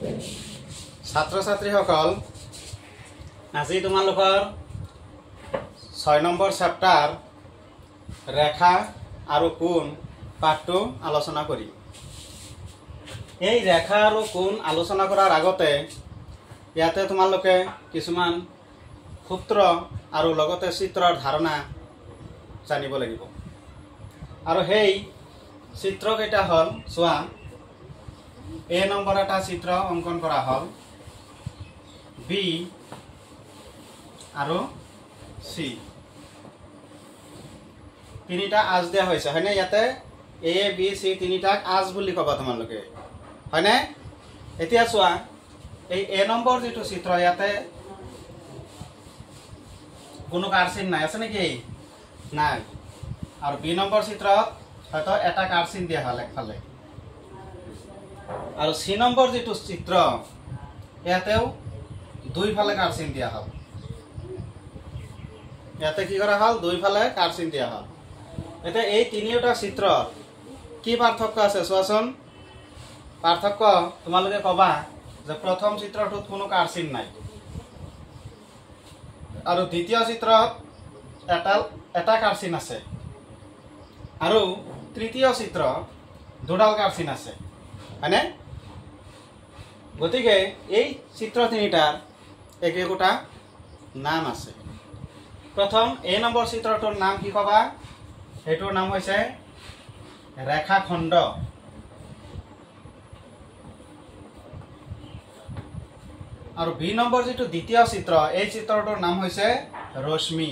ছাত্ৰ ছাত্ৰীসকল আজি তোমালোকৰ 6 নম্বৰ চেপ্টাৰ ৰেখা আৰু কোণ পাঠটো আলোচনা কৰিম। এই ৰেখা আৰু কোণ আলোচনা কৰাৰ আগতে ইয়াতে তোমালোকে কিছুমান সূত্ৰ আৰু লগতে চিত্ৰৰ ধাৰণা জানিব লাগিব। আৰু সেই চিত্ৰ কেইটা হল চোৱা, এ নম্বৰ এটা চিত্ৰ অঙ্কন কৰা হল, বি আৰু সি তিনিটা আজ দিয়া হৈছে হয়নে? ইয়াতে এ বি সি তিনিটাক আজ বুলি কবা তোমালোকে হয়নে? এতিয়া চোৱা, এই এ নম্বৰ যেটো চিত্ৰ ইয়াতে কোনো কাৰচিন নাই, আছে নেকি? নাই। আৰু বি নম্বৰ চিত্ৰত হয়তো এটা কাৰচিন দিয়া হল একফালে। আৰু সি নম্বৰ যেটো চিত্ৰ ইয়াতেও দুইফালে কাৰচিন দিয়া হল। ইয়াতে কি কৰা হল? দুইফালে কাৰচিন দিয়া হল। এতিয়া এই তিনিওটা চিত্ৰ কি পাৰ্থক্য আছে চোৱাচোন। পাৰ্থক্য তোমালোকে কবা যে প্ৰথম চিত্ৰটোত কোনো কাৰচিন নাই আৰু দ্বিতীয় চিত্ৰত এটা কাৰচিন আছে আৰু তৃতীয় চিত্ৰত দুডাল কাৰচিন আছে হয়নে? গতিকে এই চিত্ৰ তিনিটাৰ একোটা নাম আছে। প্ৰথম এ নম্বৰ চিত্ৰটোৰ নাম কি কবা? সেইটোৰ নাম হৈছে ৰেখাখণ্ড। আৰু বি নম্বৰ যেটো দ্বিতীয় চিত্ৰ, এই চিত্ৰটোৰ নাম হৈছে ৰশ্মি।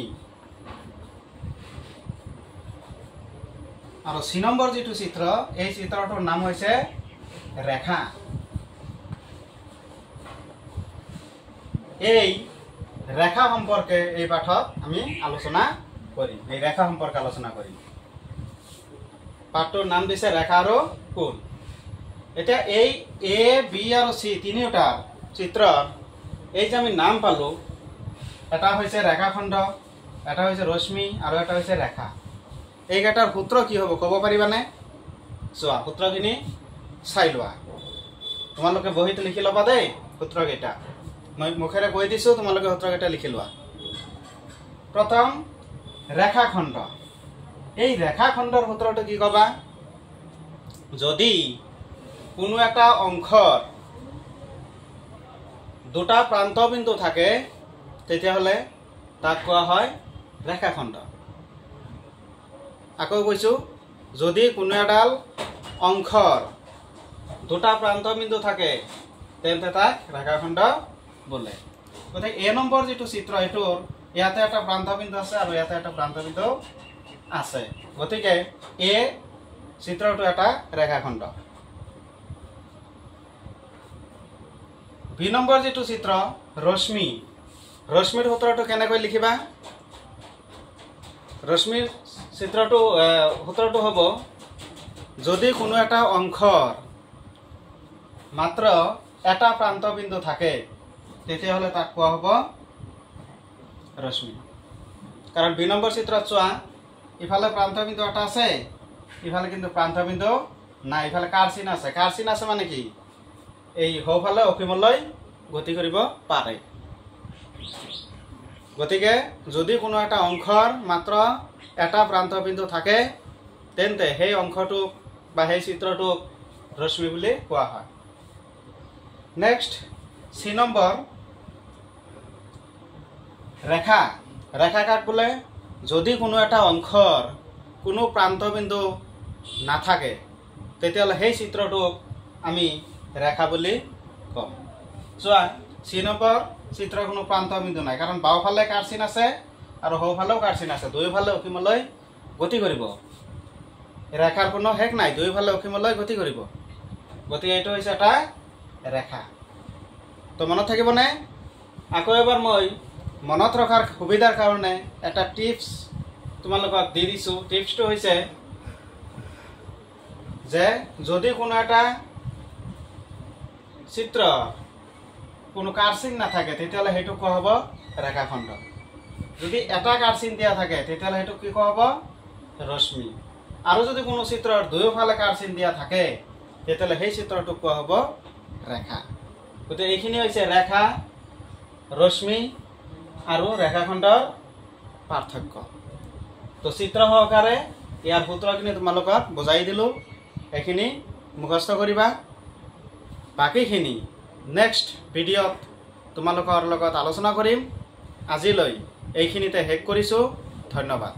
আৰু সি নম্বৰ যেটো চিত্ৰ, এই চিত্ৰটোৰ নাম হৈছে ৰেখা। এই ৰেখা সম্পৰ্কে এই পাঠত আমি আলোচনা কৰিম। এই ৰেখা সম্পৰ্কে আলোচনা কৰিম। পাঠটোৰ নাম দিছে ৰেখা আৰু কোণ। এতিয়া এই এ বি আৰু সি তিনিওটা চিত্ৰ এই যে আমি নাম পালো, এটা হৈছে ৰেখাখণ্ড, এটা হৈছে ৰশ্মি আৰু এটা হৈছে ৰেখা। এইকেইটাৰ সূত্ৰ কি হ'ব ক'ব পাৰিবানে? চোৱা, সূত্ৰখিনি চাই লোৱা। তোমালোকে বহীত লিখি ল'বা দেই সূত্ৰকেইটা। মই মুখেৰে কৈ দিছোঁ, তোমালোকে সূত্ৰকেইটা লিখি লোৱা। প্ৰথম ৰেখাখণ্ড। এই ৰেখাখণ্ডৰ সূত্ৰটো কি ক'বা? যদি কোনো এটা অংশৰ দুটা প্ৰান্তবিন্দু থাকে তেতিয়াহ'লে তাক কোৱা হয় ৰেখাখণ্ড। আকৌ কৈছোঁ, যদি কোনো এডাল অংশৰ দুটা প্ৰান্তবিন্দু থাকে তেন্তে তাক ৰেখাখণ্ড বোলে। গতিকে এ নম্বৰ যেটো চিত্ৰ, এইটোৰ ইয়াতে এটা প্ৰান্তবিন্দু আছে আৰু ইয়াতে এটা প্ৰান্তবিন্দু আছে। গতিকে এ চিত্ৰটো এটা ৰেখাখণ্ড। বি নম্বৰ যেটো চিত্ৰ ৰশ্মি, ৰশ্মিৰ সূত্ৰটো কেনেকৈ লিখিবা? ৰশ্মিৰ সূত্ৰটো হ'ব, যদি কোনো এটা অংশৰ মাত্ৰ এটা প্ৰান্তবিন্দু থাকে তেতিয়াহ'লে তাক কোৱা হ'ব ৰশ্মি। কাৰণ বি নম্বৰ চিত্ৰত চোৱা, ইফালে প্ৰান্তবিন্দু এটা আছে, ইফালে কিন্তু প্ৰান্তবিন্দু নাই, ইফালে কাৰচিন আছে। কাৰচিন আছে মানে কি? এই সোঁফালে অসীমলৈ গতি কৰিব পাৰে। গতিকে যদি কোনো এটা অংশৰ মাত্ৰ এটা প্ৰান্তবিন্দু থাকে তেন্তে সেই অংশটোক বা সেই চিত্ৰটোক ৰশ্মি বুলি কোৱা হয়। নেক্সট সি নম্বৰ ৰেখা। ৰেখা কাক বোলে? যদি কোনো এটা অংশৰ কোনো প্ৰান্তবিন্দু নাথাকে তেতিয়াহ'লে সেই চিত্ৰটোক আমি ৰেখা বুলি কম। চোৱা, সি নম্বৰ চিত্ৰ কোনো প্ৰান্তবিন্দু নাই, কাৰণ বাওঁফালে কাৰচিন আছে আৰু সোঁফালেও কাৰচিন আছে। দুয়োফালে অসীমলৈ গতি কৰিব। ৰেখাৰ কোনো শেষ নাই, দুয়োফালে অসীমলৈ গতি কৰিব। গতিকে এইটো হৈছে এটা ৰেখা। তো মনত থাকিবনে? আকৌ এবাৰ মই মনত ৰখাৰ সুবিধাৰ কাৰণে এটা টিপছ তোমালোকক দি দিছোঁ। টিপছটো হৈছে যে যদি কোনো এটা চিত্ৰ কোনো কাৰচিন নাথাকে তেতিয়াহ'লে সেইটো কোৱা হ'ব ৰেখাখণ্ড। যদি এটা কাৰচিন দিয়া থাকে তেতিয়াহ'লে সেইটো কি কোৱা হ'ব? ৰশ্মি। আৰু যদি কোনো চিত্ৰৰ দুয়োফালে কাৰচিন দিয়া থাকে তেতিয়াহ'লে সেই চিত্ৰটোক কোৱা হ'ব ৰেখা। গতিকে এইখিনি হৈছে ৰেখা, ৰশ্মি আৰু ৰেখাখণ্ডৰ পাৰ্থক্য। তো চিত্ৰ সহকাৰে ইয়াৰ সূত্ৰখিনি তোমালোকক বুজাই দিলোঁ, এইখিনি মুখস্থ কৰিবা। বাকীখিনি নেক্সট ভিডিঅ'ত তোমালোকৰ লগত আলোচনা কৰিম। আজিলৈ এইখিনিতে শেষ কৰিছোঁ। ধন্যবাদ।